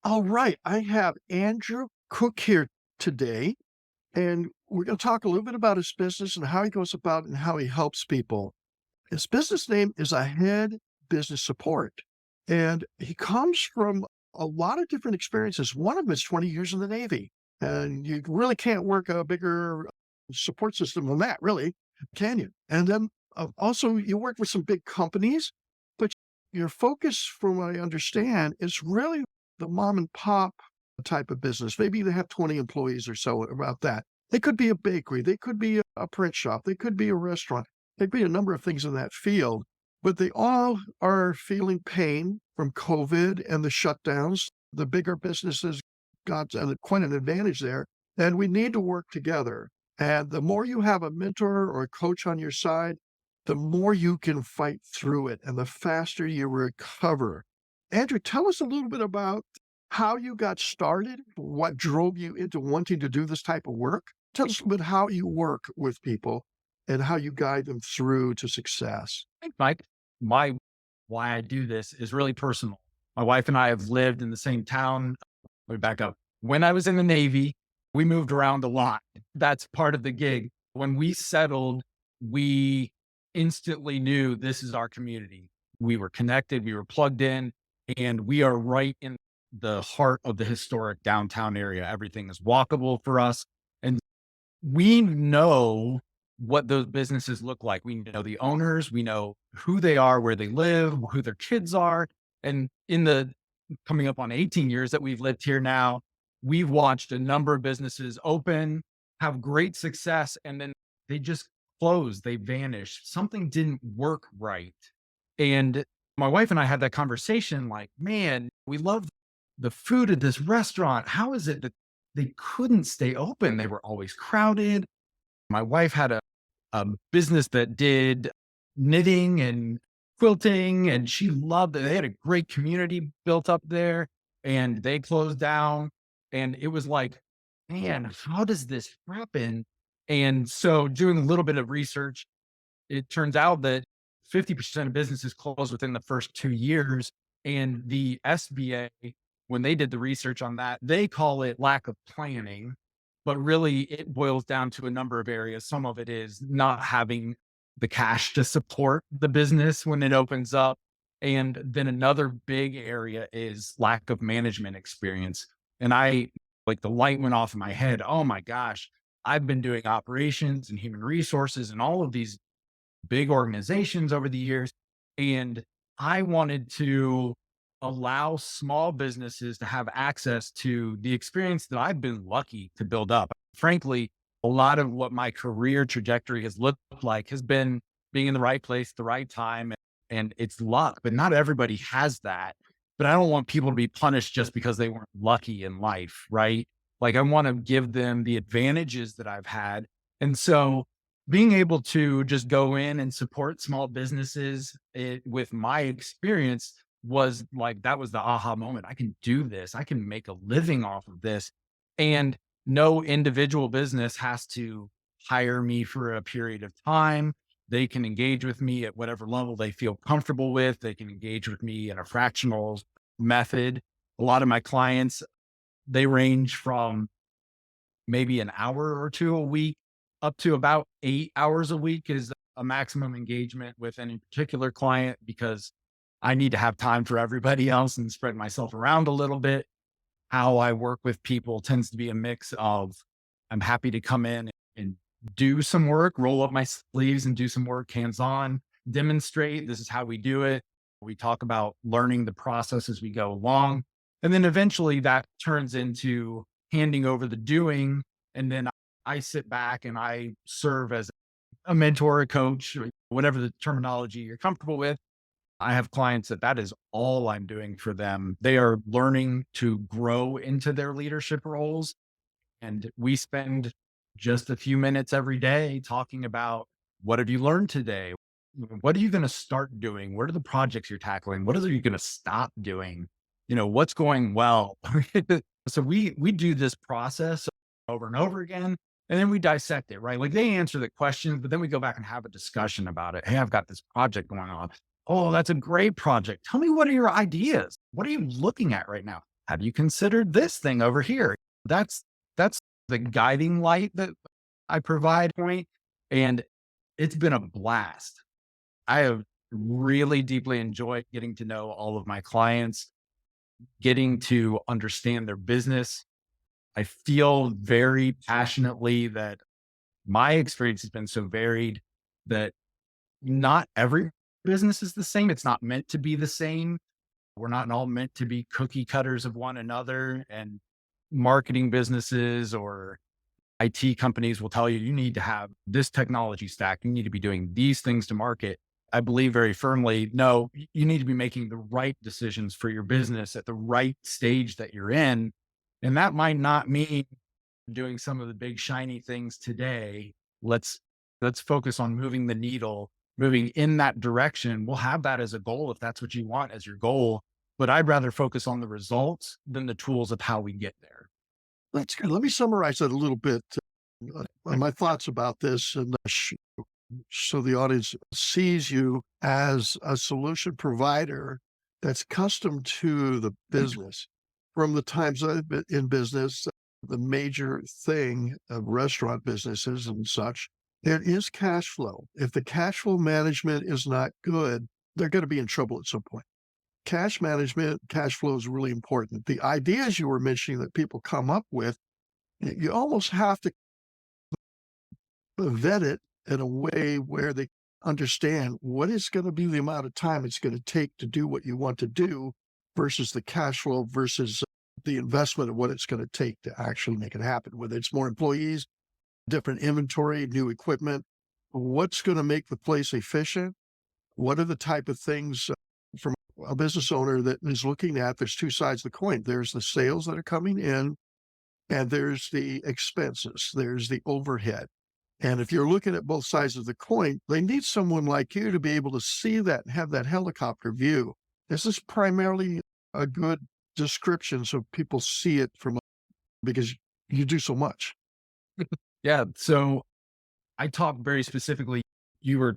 All right, I have Andrew Cook here today, and we're going to talk a little bit about his business and how he goes about and how he helps people. His business name is Ahead Business Support, and he comes from a lot of different experiences. One of them is 20 years in the Navy, and you really can't work a bigger support system than that, really, can you? And then also, you work with some big companies, but your focus, from what I understand, is really the mom and pop type of business. Maybe they have 20 employees or so, about that. They could be a bakery, they could be a print shop, they could be a restaurant. There'd be a number of things in that field, but they all are feeling pain from COVID and the shutdowns. The bigger businesses got quite an advantage there, and we need to work together. And the more you have a mentor or a coach on your side, the more you can fight through it and the faster you recover. Andrew, tell us a little bit about how you got started, what drove you into wanting to do this type of work. Tell us a bit how you work with people and how you guide them through to success. Think, Mike, my why I do this is really personal. My wife and I have lived in the same town. Let me back up. When I was in the Navy, we moved around a lot. That's part of the gig. When we settled, we instantly knew this is our community. We were connected, we were plugged in, and we are right in the heart of the historic downtown area. Everything is walkable for us. And we know what those businesses look like. We know the owners, we know who they are, where they live, who their kids are. And in the coming up on 18 years that we've lived here now, we've watched a number of businesses open, have great success, and then they just close, they vanish. Something didn't work right. And my wife and I had that conversation like, man, we love the food at this restaurant. How is it that they couldn't stay open? They were always crowded. My wife had a business that did knitting and quilting, and she loved it. They had a great community built up there, and they closed down. And it was like, man, how does this happen? And so, doing a little bit of research, it turns out that 50% of businesses close within the first 2 years. And the SBA, when they did the research on that, they call it lack of planning, but really it boils down to a number of areas. Some of it is not having the cash to support the business when it opens up. And then another big area is lack of management experience. And I, like, the light went off in my head. Oh my gosh, I've been doing operations and human resources and all of these big organizations over the years. And I wanted to allow small businesses to have access to the experience that I've been lucky to build up. Frankly, a lot of what my career trajectory has looked like has been being in the right place, at the right time, and it's luck, but not everybody has that. But I don't want people to be punished just because they weren't lucky in life, right? Like, I want to give them the advantages that I've had. And so being able to just go in and support small businesses with my experience was like, that was the aha moment. I can do this. I can make a living off of this. And no individual business has to hire me for a period of time. They can engage with me at whatever level they feel comfortable with. They can engage with me in a fractional method. A lot of my clients, they range from maybe an hour or two a week up to about 8 hours a week is a maximum engagement with any particular client, because I need to have time for everybody else and spread myself around a little bit. How I work with people tends to be a mix of, I'm happy to come in and do some work, roll up my sleeves and do some work hands on, demonstrate this is how we do it. We talk about learning the process as we go along. And then eventually that turns into handing over the doing. And then I sit back and I serve as a mentor, a coach, or whatever the terminology you're comfortable with. I have clients that is all I'm doing for them. They are learning to grow into their leadership roles. And we spend just a few minutes every day talking about, what have you learned today? What are you going to start doing? What are the projects you're tackling? What are you going to stop doing? What's going well? So we do this process over and over again. And then we dissect it, right? Like, they answer the questions, but then we go back and have a discussion about it. Hey, I've got this project going on. Oh, that's a great project. Tell me, what are your ideas? What are you looking at right now? have you considered this thing over here? That's the guiding light that I provide point. And it's been a blast. I have really deeply enjoyed getting to know all of my clients, getting to understand their business. I feel very passionately that my experience has been so varied that not every business is the same. It's not meant to be the same. We're not all meant to be cookie cutters of one another. And marketing businesses or IT companies will tell you, you need to have this technology stack. You need to be doing these things to market. I believe very firmly, no, you need to be making the right decisions for your business at the right stage that you're in. And that might not mean doing some of the big shiny things today. Let's let's focus on moving the needle, moving in that direction. We'll have that as a goal if that's what you want as your goal. But I'd rather focus on the results than the tools of how we get there. That's good. Let me summarize that a little bit. My thoughts about this, and so the audience sees you as a solution provider that's custom to the business. From the times I've been in business, the major thing of restaurant businesses and such, it is cash flow. If the cash flow management is not good, they're going to be in trouble at some point. Cash management, cash flow is really important. The ideas you were mentioning that people come up with, you almost have to vet it in a way where they understand what is going to be the amount of time it's going to take to do what you want to do versus the cash flow versus the investment of what it's going to take to actually make it happen, whether it's more employees, different inventory, new equipment, what's going to make the place efficient, what are the type of things from a business owner that is looking at. There's two sides of the coin. There's the sales that are coming in, and there's the expenses, there's the overhead. And if you're looking at both sides of the coin, they need someone like you to be able to see that and have that helicopter view. This is primarily a good description so people see it from, because you do so much. Yeah. So I talk very specifically. You were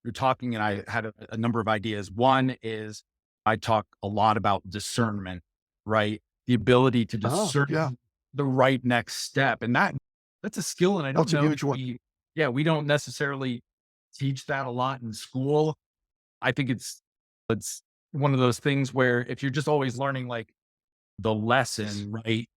you're talking, and I had a number of ideas. One is I talk a lot about discernment, right? The ability to Oh, yeah. discern the right next step, and that's a skill. And I don't That's a know, huge one. yeah, we don't necessarily teach that a lot in school. I think it's one of those things where if you're just always learning like the lesson, right,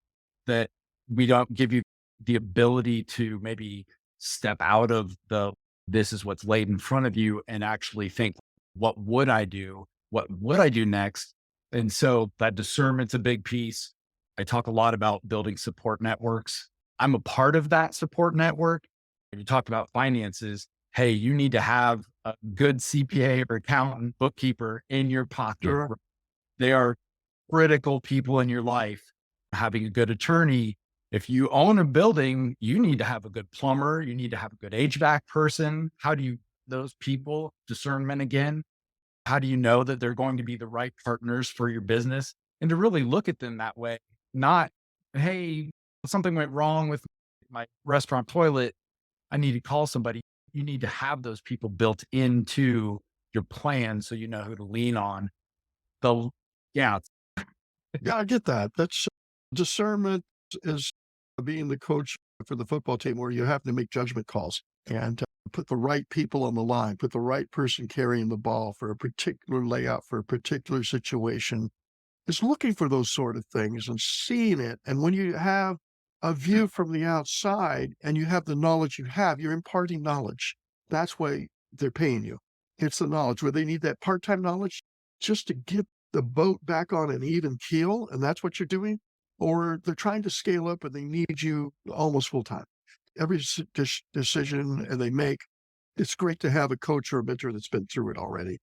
that we don't give you the ability to maybe step out of the this is what's laid in front of you and actually think, what would I do? What would I do next? And so that discernment's a big piece. I talk a lot about building support networks. I'm a part of that support network. And you talk about finances. Hey, you need to have a good CPA or accountant, bookkeeper in your pocket. Sure. They are critical people in your life. Having a good attorney. If you own a building, you need to have a good plumber. You need to have a good HVAC person. How do you, those people, discernment again? How do you know that they're going to be the right partners for your business? And to really look at them that way, not, hey, something went wrong with my restaurant toilet. I need to call somebody. You need to have those people built into your plan so you know who to lean on. The, yeah, Yeah, I get that. That's discernment is being the coach for the football team where you have to make judgment calls and put the right people on the line, put the right person carrying the ball for a particular layout, for a particular situation. Is looking for those sort of things and seeing it. And when you have a view from the outside and you have the knowledge you have, you're imparting knowledge. That's why they're paying you. It's the knowledge where they need that part-time knowledge just to get the boat back on an even keel. And that's what you're doing. Or they're trying to scale up and they need you almost full time. Every decision they make, it's great to have a coach or a mentor that's been through it already.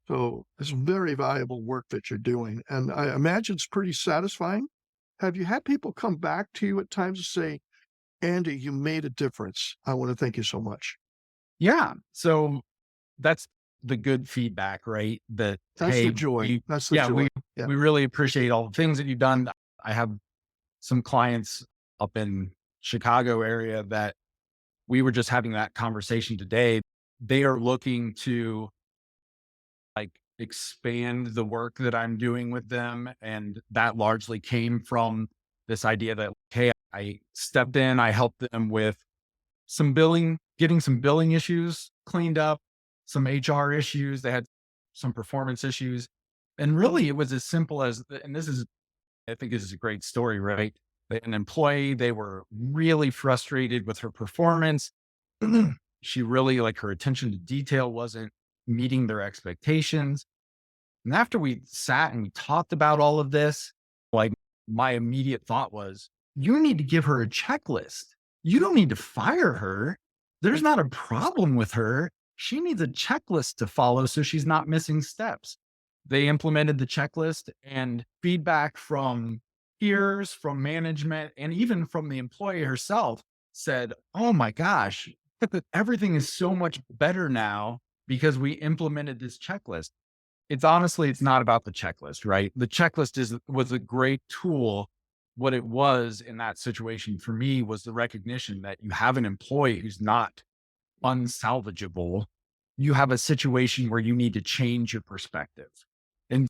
So it's very valuable work that you're doing, and I imagine it's pretty satisfying. Have you had people come back to you at times and say, "Andy, you made a difference. I want to thank you so much." yeah. So that's the good feedback, right? That, That's the hey, joy. we, That's the yeah, joy. we, Yeah. we really appreciate all the things that you've done. I have some clients up in Chicago area that we were just having that conversation today. They are looking to like expand the work that I'm doing with them. And that largely came from this idea that, hey, I stepped in, I helped them with some billing, getting some billing issues cleaned up, some HR issues. They had some performance issues. And really, it was as simple as, and this is, I think this is a great story, right? An employee, they were really frustrated with her performance. She really, like, her attention to detail wasn't meeting their expectations. And after we sat and we talked about all of this, like, my immediate thought was, you need to give her a checklist. You don't need to fire her. There's not a problem with her. She needs a checklist to follow so she's not missing steps. They implemented the checklist, and feedback from peers, from management, and even from the employee herself said, oh my gosh, everything is so much better now because we implemented this checklist. It's honestly, it's not about the checklist, right? The checklist was a great tool. What it was in that situation for me was the recognition that you have an employee who's not unsalvageable. You have a situation where you need to change your perspective. And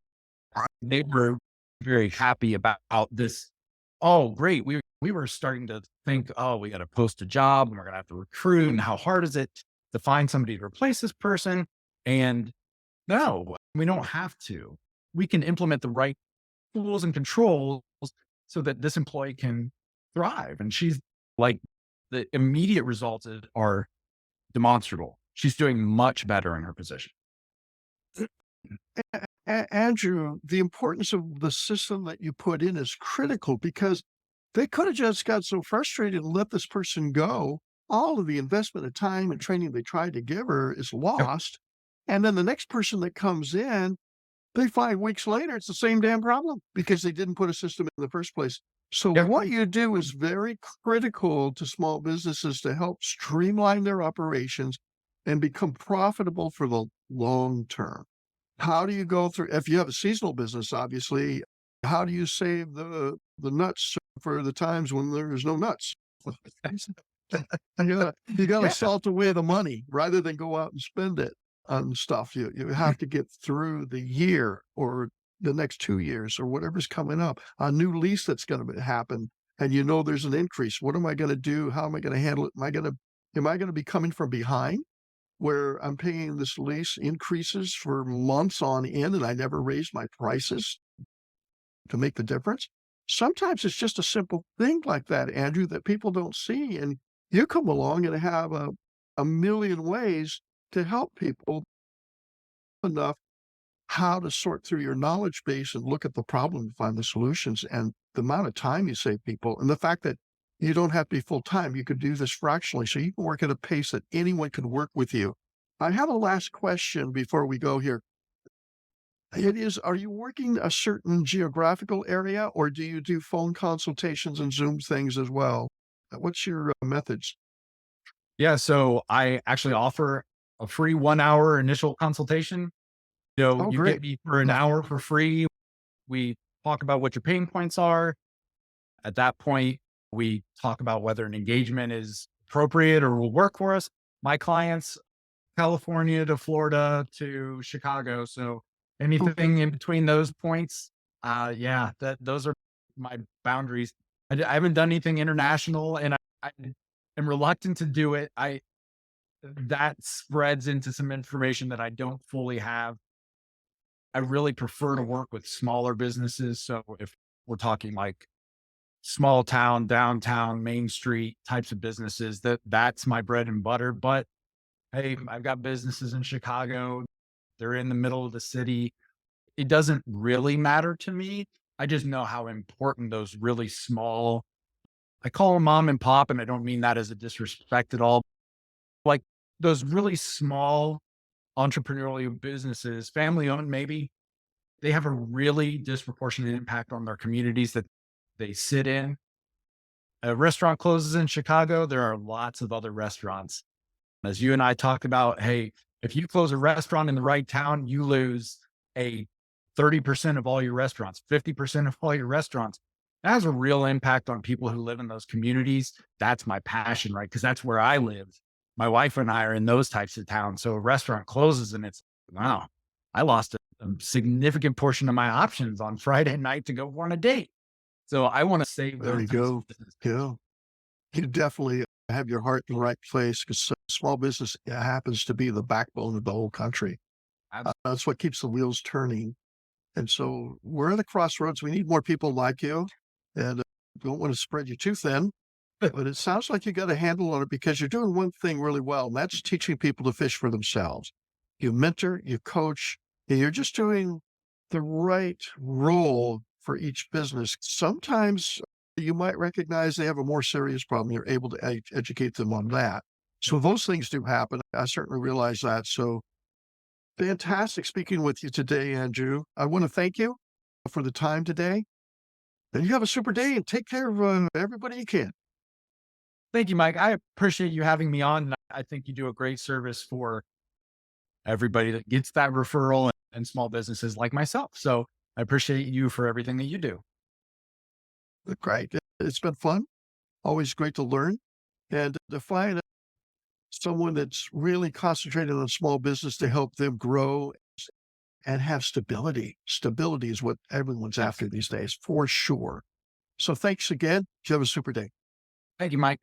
they were very happy about this. Oh, great. We were starting to think, oh, we got to post a job and we're gonna have to recruit. And how hard is it to find somebody to replace this person? And no, we don't have to. We can implement the right tools and controls so that this employee can thrive. And she's like, the immediate results are demonstrable. She's doing much better in her position. Andrew, the importance of the system that you put in is critical because they could have just got so frustrated and let this person go. All of the investment of time and training they tried to give her is Yep. lost. And then the next person that comes in, they find weeks later it's the same damn problem because they didn't put a system in the first place. So Yep. what you do is very critical to small businesses to help streamline their operations and become profitable for the long term. How do you go through if you have a seasonal business, obviously, how do you save the nuts for the times when there's no nuts? You gotta Yeah. salt away the money rather than go out and spend it on stuff. You have to get through the year or the next 2 years or whatever's coming up, a new lease that's gonna happen, and you know there's an increase. What am I gonna do? How am I gonna handle it? Am I gonna be coming from behind? Where I'm paying this lease increases for months on end and I never raised my prices to make the difference. Sometimes it's just a simple thing like that, Andrew, that people don't see. And you come along and have a million ways to help people enough how to sort through your knowledge base and look at the problem and find the solutions and the amount of time you save people and the fact that you don't have to be full time. You could do this fractionally. So you can work at a pace that anyone can work with you. I have a last question before we go here. It is, are you working a certain geographical area or do you do phone consultations and Zoom things as well? What's your methods? Yeah. So I actually offer a free 1 hour initial consultation. Oh, You great. get me for an hour for free. We talk about what your pain points are. At that point, we talk about whether an engagement is appropriate or will work for us. My clients, California to Florida to Chicago. So Okay. anything in between those points, yeah, those are my boundaries. I haven't done anything international, and I am reluctant to do it. I That spreads into some information that I don't fully have. I really prefer to work with smaller businesses. So if we're talking like small town, downtown, main street types of businesses, that's my bread and butter. But hey, I've got businesses in Chicago. They're in the middle of the city. It doesn't really matter to me. I just know how important those really small, I call them mom and pop, and I don't mean that as a disrespect at all. Like those really small entrepreneurial businesses, family owned maybe, they have a really disproportionate impact on their communities that they sit in. A restaurant closes in Chicago, there are lots of other restaurants. As you and I talked about, hey, if you close a restaurant in the right town, you lose a 30% of all your restaurants, 50% of all your restaurants. That has a real impact on people who live in those communities. That's my passion, right? Because that's where I live. My wife and I are in those types of towns. So a restaurant closes and it's, wow, I lost a significant portion of my options on Friday night to go on a date. So I want to save There those you types of go. businesses. Yeah. You definitely have your heart in the right place because small business happens to be the backbone of the whole country. That's what keeps the wheels turning. And so we're at a crossroads. We need more people like you, and don't want to spread you too thin. But it sounds like you got a handle on it because you're doing one thing really well, and that's teaching people to fish for themselves. You mentor, you coach, and you're just doing the right role for each business. Sometimes you might recognize they have a more serious problem. You're able to educate them on that. So those things do happen. I certainly realize that. So fantastic speaking with you today, Andrew. I want to thank you for the time today. And you have a super day and take care of everybody you can. Thank you, Mike. I appreciate you having me on. I think you do a great service for everybody that gets that referral and small businesses like myself. So I appreciate you for everything that you do. Great. It's been fun. Always great to learn and to find someone that's really concentrated on small business to help them grow and have stability. Stability is what everyone's after these days, for sure. So thanks again. You have a super day. Thank you, Mike.